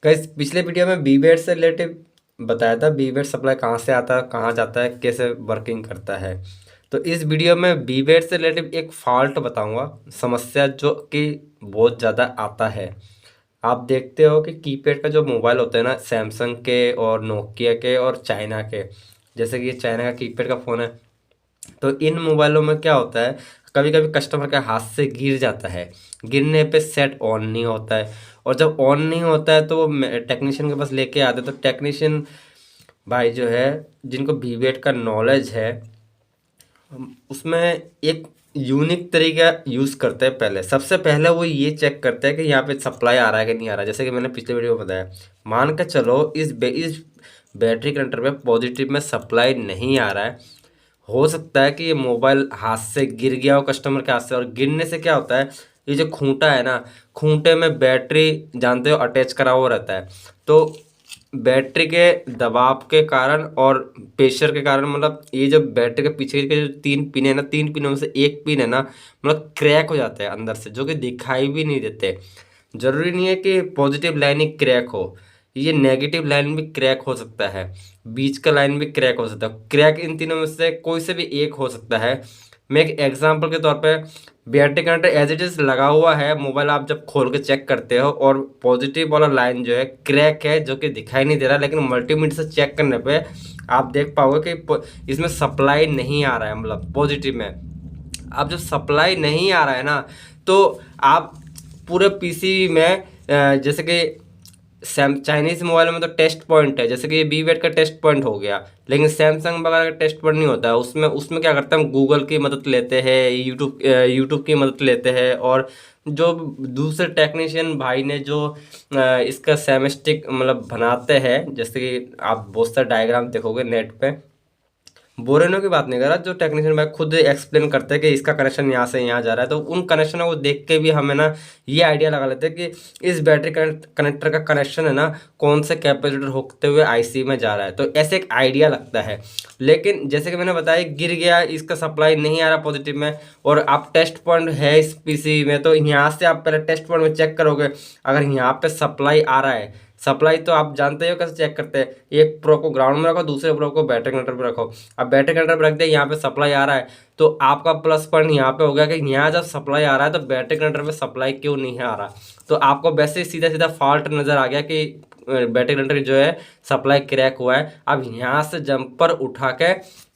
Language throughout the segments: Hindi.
गाइस पिछले वीडियो में बीवेड से रिलेटेड बताया था, बीवेड सप्लाई कहाँ से आता है, कहाँ जाता है, कैसे वर्किंग करता है। तो इस वीडियो में बीवेड से रिलेटेड एक फॉल्ट बताऊंगा, समस्या जो कि बहुत ज़्यादा आता है। आप देखते हो कि कीपैड का जो मोबाइल होता है ना, सैमसंग के और नोकिया के और चाइना के, जैसे कि ये चाइना का कीपैड का फ़ोन है। तो इन मोबाइलों में क्या होता है, कभी कभी कस्टमर के हाथ से गिर जाता है, गिरने पे सेट ऑन नहीं होता है। और जब ऑन नहीं होता है तो वो टेक्नीशियन के पास लेके आते हैं। तो टेक्नीशियन भाई जो है, जिनको वीवेट का नॉलेज है, उसमें एक यूनिक तरीका यूज़ करते हैं। पहले सबसे पहले वो ये चेक करते हैं कि यहाँ पे सप्लाई आ रहा है कि नहीं आ रहा है। जैसे कि मैंने पिछले वीडियो में बताया, मान के चलो इस बैटरी कंट्रोल पे पॉजिटिव में सप्लाई नहीं आ रहा है। हो सकता है कि ये मोबाइल हाथ से गिर गया हो कस्टमर के हाथ से, और गिरने से क्या होता है, ये जो खूंटा है ना, खूंटे में बैटरी जानते हो अटैच करा हुआ रहता है। तो बैटरी के दबाव के कारण और प्रेशर के कारण, मतलब ये जो बैटरी के पीछे के जो तीन पिन है ना, तीन पिनों में से एक पिन है ना, मतलब क्रैक हो जाता है अंदर से, जो कि दिखाई भी नहीं देते। जरूरी नहीं है कि पॉजिटिव लाइन ही क्रैक हो, ये नेगेटिव लाइन भी क्रैक हो सकता है, बीच का लाइन भी क्रैक हो सकता है। क्रैक इन तीनों में से कोई से भी एक हो सकता है। मैं एक एग्जांपल के तौर पे, battery connector as it is लगा हुआ है, मोबाइल आप जब खोल के चेक करते हो और पॉजिटिव वाला लाइन जो है क्रैक है, जो कि दिखाई नहीं दे रहा, लेकिन मल्टीमीटर से चेक करने पे आप देख पाओगे कि इसमें सप्लाई नहीं आ रहा है, मतलब पॉजिटिव में। अब जब सप्लाई नहीं आ रहा है ना, तो आप पूरे पीसी में जैसे कि सैम चाइनीज़ मोबाइल में तो टेस्ट पॉइंट है, जैसे कि ये बीवेट का टेस्ट पॉइंट हो गया, लेकिन सैमसंग वगैरह का टेस्ट पॉइंट नहीं होता है। उसमें उसमें क्या करते हैं, हम गूगल की मदद लेते हैं, यूट्यूब की मदद लेते हैं, और जो दूसरे टेक्नीशियन भाई ने जो इसका सेमेस्टिक मतलब बनाते हैं, जैसे कि आप बहुत सारे डायग्राम देखोगे नेट पे। बोरेनो की बात नहीं कर रहा, जो टेक्नीशियन भाई खुद एक्सप्लेन करते हैं कि इसका कनेक्शन यहाँ से यहाँ जा रहा है। तो उन कनेक्शनों को देख के भी हमें ना ये आइडिया लगा लेते हैं कि इस बैटरी कनेक्टर का कनेक्शन है ना, कौन से कैपेसिटर होते हुए आईसी में जा रहा है। तो ऐसे एक आइडिया लगता है। लेकिन जैसे कि मैंने बताया, गिर गया, इसका सप्लाई नहीं आ रहा पॉजिटिव में, और आप टेस्ट पॉइंट है इस पीसी में, तो यहाँ से आप पहले टेस्ट पॉइंट में चेक करोगे। अगर यहाँ पे सप्लाई आ रहा है, सप्लाई तो आप जानते हो कैसे चेक करते हैं, एक प्रो को ग्राउंड में रखो, दूसरे प्रो को बैटरी कनेक्टर पर रखो। अब बैटरी कनेक्टर पर रख दिया, यहाँ पे सप्लाई आ रहा है, तो आपका प्लस पॉइंट यहाँ पे हो गया कि यहाँ जब सप्लाई आ रहा है तो बैटरी कनेक्टर पे सप्लाई क्यों नहीं आ रहा। तो आपको वैसे ही सीधा सीधा फॉल्ट नजर आ गया कि बैटरी कनेक्टर जो है सप्लाई क्रैक हुआ है। अब यहाँ से जंपर उठा के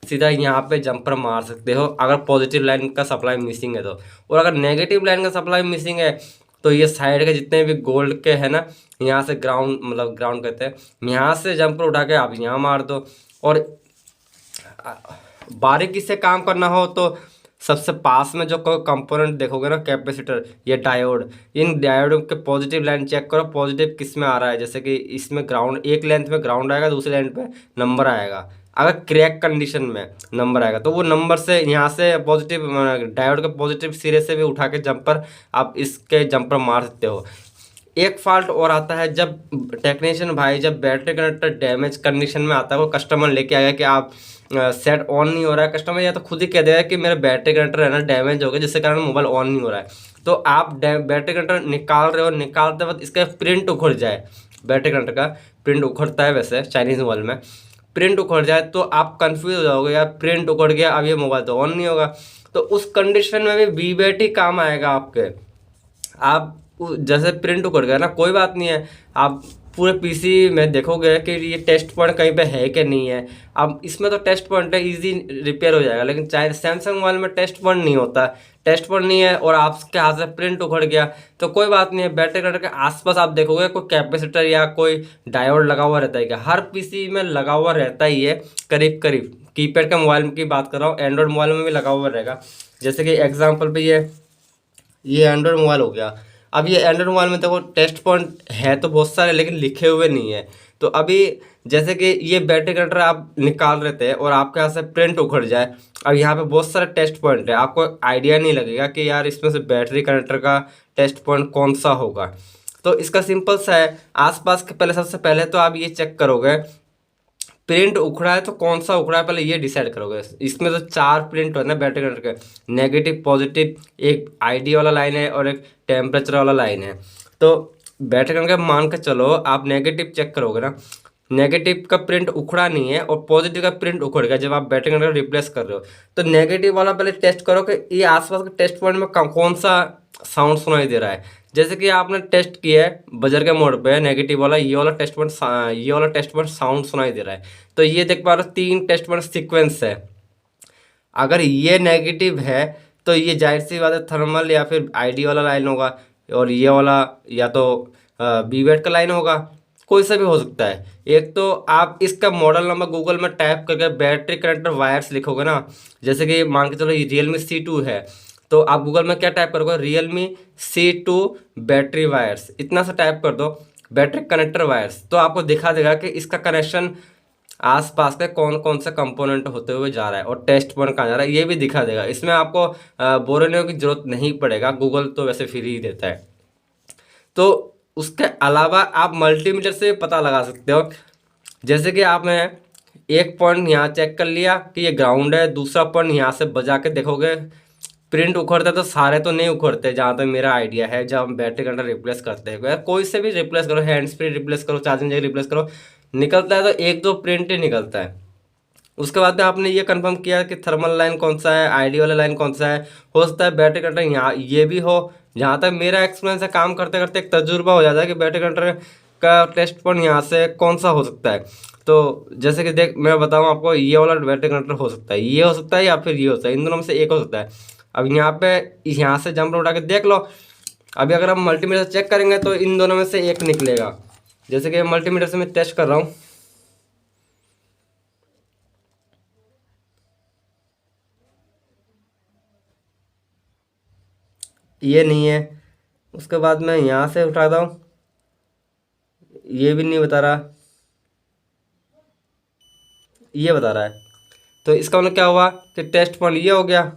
सीधा यहाँ पे जंपर मार सकते हो, अगर पॉजिटिव लाइन का सप्लाई मिसिंग है तो। और अगर नेगेटिव लाइन का सप्लाई मिसिंग है, तो ये साइड के जितने भी गोल्ड के है ना, यहाँ से ग्राउंड, मतलब ग्राउंड कहते हैं, यहाँ से जंपर उठा के आप यहाँ मार दो। और बारीकी से काम करना हो तो सबसे पास में जो कोई कंपोनेंट देखोगे ना, कैपेसिटर या डायोड, इन डायोड के पॉजिटिव लाइन चेक करो, पॉजिटिव किस में आ रहा है। जैसे कि इसमें ग्राउंड, एक लेंथ में ग्राउंड आएगा, दूसरी लेंथ पे नंबर आएगा। अगर क्रैक कंडीशन में नंबर आएगा तो वो नंबर से यहाँ से पॉजिटिव, डायोड के पॉजिटिव सिरे से भी उठा के जंपर आप इसके जंपर मार सकते हो। एक फॉल्ट और आता है, जब टेक्नीशियन भाई जब बैटरी कनेक्टर डैमेज कंडीशन में आता है, वो कस्टमर लेके आया कि आप सेट ऑन नहीं हो रहा है, कस्टमर या तो खुद ही कह देगा कि मेरा बैटरी कनेक्टर है ना डैमेज हो गया, जिसके कारण मोबाइल ऑन नहीं हो रहा है। तो आप बैटरी कनेक्टर निकाल रहे हो, निकालते वक्त इसका प्रिंट उखड़ जाए, बैटरी कनेक्टर का प्रिंट उखड़ता है वैसे चाइनीज मोबाइल में, प्रिंट उखड़ जाए तो आप कंफ्यूज हो जाओगे, यार प्रिंट उखड़ गया, अब ये मोबाइल तो ऑन नहीं होगा। तो उस कंडीशन में भी वीवेट ही काम आएगा आपके। आप जैसे प्रिंट कर गया ना, कोई बात नहीं है, आप पूरे पीसी में देखोगे कि ये टेस्ट पॉइंट कहीं पे है कि नहीं है। अब इसमें तो टेस्ट पॉइंट है, इजी रिपेयर हो जाएगा, लेकिन चाहे सैमसंग मोबाइल में टेस्ट पॉइंट नहीं होता, टेस्ट पॉइंट नहीं है और आपके हाथ से प्रिंट उखड़ गया, तो कोई बात नहीं है। बैटरी कनेक्टर के आसपास आप देखोगे कोई कैपेसिटर या कोई डायोड लगा हुआ रहता है, क्या हर पीसी में लगा हुआ रहता ही है करीब करीब। कीपैड का मोबाइल की बात कर रहा हूँ, एंड्रॉयड मोबाइल में भी लगा हुआ रहेगा। जैसे कि एग्जाम्पल पे ये एंड्रॉयड मोबाइल हो गया। अब ये एंड्रॉयड मोबाइल में देखो टेस्ट पॉइंट है तो बहुत सारे, लेकिन लिखे हुए नहीं है। तो अभी जैसे कि ये बैटरी कनेक्टर आप निकाल रहे थे और आपके यहाँ से प्रिंट उखड़ जाए, अब यहाँ पे बहुत सारे टेस्ट पॉइंट है, आपको आइडिया नहीं लगेगा कि यार इसमें से बैटरी कनेक्टर का टेस्ट पॉइंट कौन सा होगा। तो इसका सिंपल सा है, आसपास के पहले, सबसे पहले तो आप ये चेक करोगे प्रिंट उखड़ा है तो कौन सा उखड़ा है, पहले ये डिसाइड करोगे। इसमें तो चार प्रिंट होते हैं बैटरी कनेक्टर के, नेगेटिव, पॉजिटिव, एक आईडी वाला लाइन है और एक टेम्परेचर वाला लाइन है। तो बैटरी कनेक्टर मान के चलो आप नेगेटिव चेक करोगे ना, नेगेटिव का प्रिंट उखड़ा नहीं है और पॉजिटिव का प्रिंट उखड़ गया जब आप बैटरी कनेक्टर रिप्लेस कर रहे हो। तो नेगेटिव वाला पहले टेस्ट करो कि ये आसपास के टेस्ट पॉइंट में कौन सा साउंड सुनाई दे रहा है। जैसे कि आपने टेस्ट किया है बजर के मोड पे नेगेटिव वाला, ये वाला टेस्ट पॉइंट साउंड सुनाई दे रहा है। तो ये देख पा रहे हो 3 टेस्ट पॉइंट सीक्वेंस है। अगर ये नेगेटिव है तो ये जाहिर सी बात है थर्मल या फिर आईडी वाला लाइन होगा, और ये वाला या तो बीवेट का लाइन होगा, कोई सा भी हो सकता है। एक तो आप इसका मॉडल नंबर गूगल में टाइप करके बैटरी कनेक्टर वायर्स लिखोगे ना, जैसे कि मान के चलो ये रियलमी C2 है, तो आप गूगल में क्या टाइप करोगे, रियलमी C2 बैटरी वायर्स, इतना सा टाइप कर दो बैटरी कनेक्टर वायर्स, तो आपको दिखा देगा कि इसका कनेक्शन आसपास के कौन कौन से कंपोनेंट होते हुए जा रहा है और टेस्ट पॉइंट कहाँ जा रहा है, ये भी दिखा देगा। इसमें आपको बोलने की जरूरत नहीं पड़ेगा, गूगल तो वैसे फ्री ही देता है। तो उसके अलावा आप मल्टीमीटर से पता लगा सकते हो। जैसे कि आपने एक पॉइंट यहाँ चेक कर लिया कि ये ग्राउंड है, दूसरा पॉइंट यहाँ से बजा के देखोगे प्रिंट उखड़ता है, तो सारे तो नहीं उखड़ते जहाँ तक मेरा आइडिया है। जब हम बैटरी कनेक्टर रिप्लेस करते हैं, कोई से भी रिप्लेस करो, हैंड्स फ्री रिप्लेस करो, चार्जिंग जैक रिप्लेस करो, निकलता है तो 1-2 प्रिंट ही निकलता है। उसके बाद में आपने ये कंफर्म किया कि थर्मल लाइन कौन सा है, आईडी वाला लाइन कौन सा है, हो सकता है बैटरी कनेक्टर यहाँ ये भी हो। जहाँ तक मेरा एक्सपीरियंस है, काम करते करते एक तजुर्बा हो जाता है कि बैटरी कनेक्टर का टेस्ट पॉइंट यहाँ से कौन सा हो सकता है। तो जैसे कि देख मैं बताऊँ आपको, ये वाला बैटरी कनेक्टर हो सकता है, ये हो सकता है या फिर ये हो सकता है, इन दोनों में से एक हो सकता है। अब यहाँ पे यहाँ से जंप उठा के देख लो। अभी अगर हम मल्टीमीटर से चेक करेंगे तो इन दोनों में से एक निकलेगा। जैसे कि मल्टीमीटर से मैं टेस्ट कर रहा हूँ, ये नहीं है। उसके बाद मैं यहाँ से उठाता हूँ, ये भी नहीं बता रहा, ये बता रहा है। तो इसका मतलब क्या हुआ कि टेस्ट पॉइंट ये हो गया,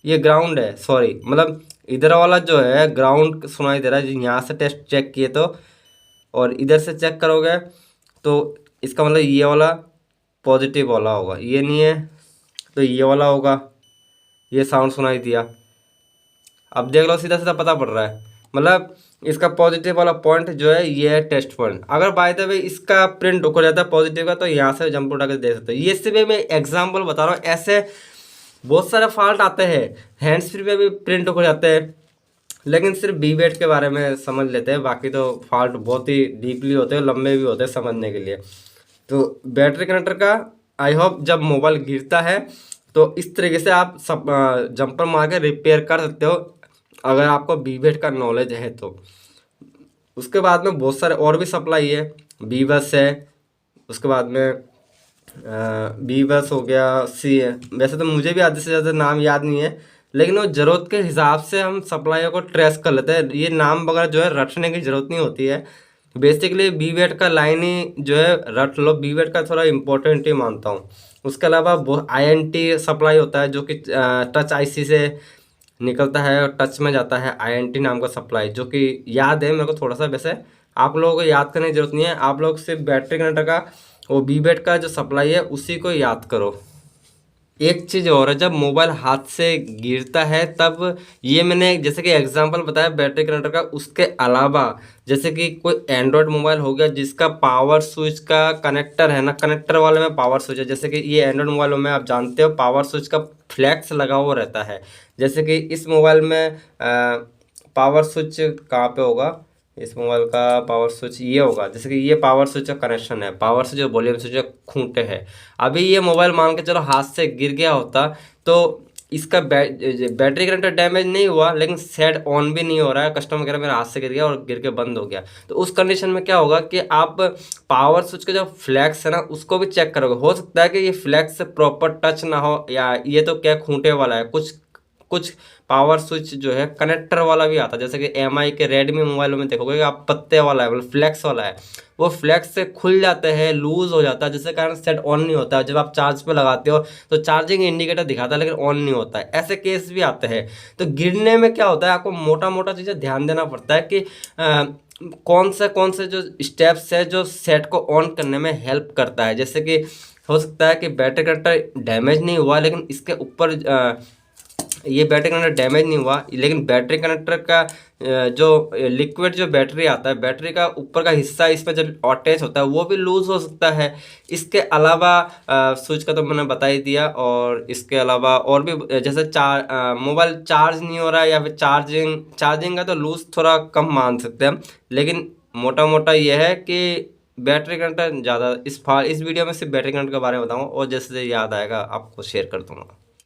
ये ग्राउंड है, सॉरी मतलब इधर वाला जो है ग्राउंड सुनाई दे रहा है यहाँ से टेस्ट चेक किए तो, और इधर से चेक करोगे तो इसका मतलब ये वाला पॉजिटिव वाला होगा, ये नहीं है तो ये वाला होगा, ये साउंड सुनाई दिया। अब देख लो सीधा सीधा पता पड़ रहा है, मतलब इसका पॉजिटिव वाला पॉइंट जो है ये है टेस्ट पॉइंट। अगर बाय द वे इसका प्रिंट हो जाता है पॉजिटिव का, तो यहाँ से जंप उठा के देख सकते हो। ये सिर्फ मैं एग्जांपल बता रहा हूँ, ऐसे बहुत सारे फॉल्ट आते हैं, हैंड्स फ्री में भी प्रिंट हो जाते हैं। लेकिन सिर्फ बी वेट के बारे में समझ लेते हैं, बाकी तो फॉल्ट बहुत ही डीपली होते हैं, लंबे भी होते हैं समझने के लिए। तो बैटरी कनेक्टर का आई होप जब मोबाइल गिरता है तो इस तरीके से आप सब जंपर मार के रिपेयर कर सकते हो, अगर आपको बी वेट का नॉलेज है तो। उसके बाद में बहुत सारे और भी सप्लाई है, बी बस है, उसके बाद में बी बस हो गया, सी है। वैसे तो मुझे भी आधे से ज़्यादा नाम याद नहीं है, लेकिन वो ज़रूरत के हिसाब से हम सप्लाइयों को ट्रेस कर लेते हैं। ये नाम वगैरह जो है रटने की ज़रूरत नहीं होती है। बेसिकली बी वेट का लाइन ही जो है रट लो, बी वेट का थोड़ा इंपॉर्टेंट ही मानता हूँ। उसके अलावा INT सप्लाई होता है जो कि टच IC से निकलता है और टच में जाता है, INT नाम का सप्लाई, जो कि याद है मेरे को थोड़ा सा। वैसे आप लोगों को याद करने की जरूरत नहीं है, आप लोग सिर्फ बैटरी कनेक्टर का वो बी वेट का जो सप्लाई है उसी को याद करो। एक चीज़ और है, जब मोबाइल हाथ से गिरता है तब, ये मैंने जैसे कि एग्जांपल बताया बैटरी कनेक्टर का, उसके अलावा जैसे कि कोई एंड्रॉयड मोबाइल हो गया जिसका पावर स्विच का कनेक्टर है ना, कनेक्टर वाले में पावर स्विच है। जैसे कि ये एंड्रॉयड मोबाइलों में आप जानते हो पावर स्विच का फ्लैक्स लगा हुआ रहता है। जैसे कि इस मोबाइल में पावर स्विच कहाँ पे होगा, इस मोबाइल का पावर स्विच ये होगा। जैसे कि ये पावर स्विच का कनेक्शन है, पावर स्विच और वॉल्यूम स्विच खूंटे है। अभी ये मोबाइल मान के चलो हाथ से गिर गया होता तो इसका बैटरी कनेक्टर डैमेज नहीं हुआ, लेकिन सेट ऑन भी नहीं हो रहा है, कस्टमर कह रहा है मेरा हाथ से गिर गया और गिर के बंद हो गया। तो उस कंडीशन में क्या होगा कि आप पावर स्विच का जो फ्लैक्स है ना उसको भी चेक करोगे। हो सकता है कि ये फ्लैक्स प्रॉपर टच ना हो, या ये तो क्या खूंटे वाला है, कुछ कुछ पावर स्विच जो है कनेक्टर वाला भी आता है। जैसे कि MI के रेडमी मोबाइलों में देखोगे कि आप पत्ते वाला है, मतलब फ्लैक्स वाला है, वो फ्लैक्स से खुल जाते हैं, लूज हो जाता है, जिसके कारण सेट ऑन नहीं होता है। जब आप चार्ज पे लगाते हो तो चार्जिंग इंडिकेटर दिखाता है लेकिन ऑन नहीं होता है, ऐसे केस भी आते हैं। तो गिरने में क्या होता है, आपको मोटा मोटा चीज़ें ध्यान देना पड़ता है कि कौन से जो स्टेप्स है जो सेट को ऑन करने में हेल्प करता है। जैसे कि हो सकता है कि बैटरी कनेक्टर डैमेज नहीं हुआ, लेकिन इसके ऊपर ये बैटरी कनेक्टर डैमेज नहीं हुआ, लेकिन बैटरी कनेक्टर का जो लिक्विड जो बैटरी आता है, बैटरी का ऊपर का हिस्सा इसमें जब अटैच होता है वो भी लूज हो सकता है। इसके अलावा स्विच का तो मैंने बता ही दिया, और इसके अलावा और भी जैसे मोबाइल चार्ज नहीं हो रहा है या फिर चार्जिंग का तो लूज थोड़ा कम मान सकते हैं हम, लेकिन मोटा मोटा यह है कि बैटरी करंट ज़्यादा इस वीडियो में सिर्फ बैटरी करंट के बारे में बताऊँगा, और जैसे याद आएगा आपको शेयर कर दूँगा।